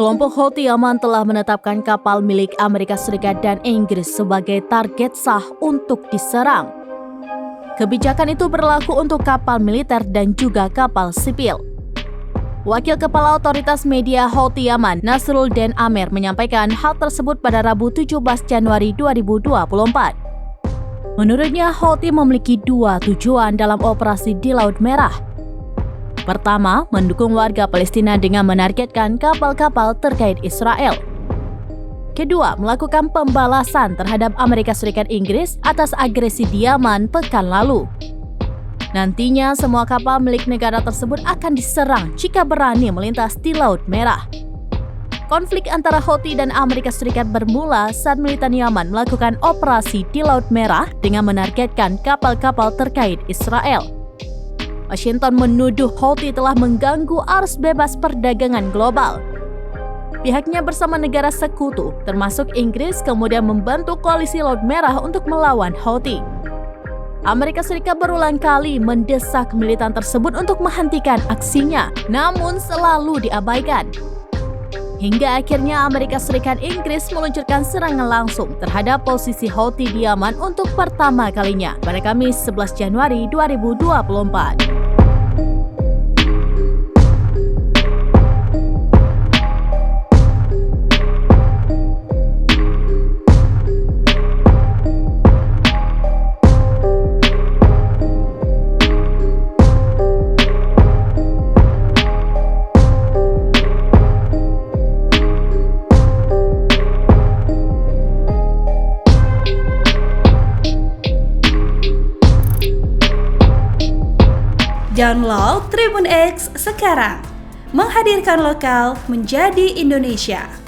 Kelompok Houthi Yaman telah menetapkan kapal milik Amerika Serikat dan Inggris sebagai target sah untuk diserang. Kebijakan itu berlaku untuk kapal militer dan juga kapal sipil. Wakil Kepala Otoritas Media Houthi Yaman, Nasrul Den Amer, menyampaikan hal tersebut pada Rabu 17 Januari 2024. Menurutnya, Houthi memiliki dua tujuan dalam operasi di Laut Merah. Pertama, mendukung warga Palestina dengan menargetkan kapal-kapal terkait Israel. Kedua, melakukan pembalasan terhadap Amerika Serikat Inggris atas agresi di Yaman pekan lalu. Nantinya, semua kapal milik negara tersebut akan diserang jika berani melintas di Laut Merah. Konflik antara Houthi dan Amerika Serikat bermula saat militan Yaman melakukan operasi di Laut Merah dengan menargetkan kapal-kapal terkait Israel. Washington menuduh Houthi telah mengganggu arus bebas perdagangan global. Pihaknya bersama negara sekutu, termasuk Inggris, kemudian membantu koalisi Laut Merah untuk melawan Houthi. Amerika Serikat berulang kali mendesak militan tersebut untuk menghentikan aksinya, namun selalu diabaikan. Hingga akhirnya Amerika Serikat Inggris meluncurkan serangan langsung terhadap posisi Houthi di Yaman untuk pertama kalinya pada Kamis 11 Januari 2024. Download Tribun X sekarang, menghadirkan lokal menjadi Indonesia.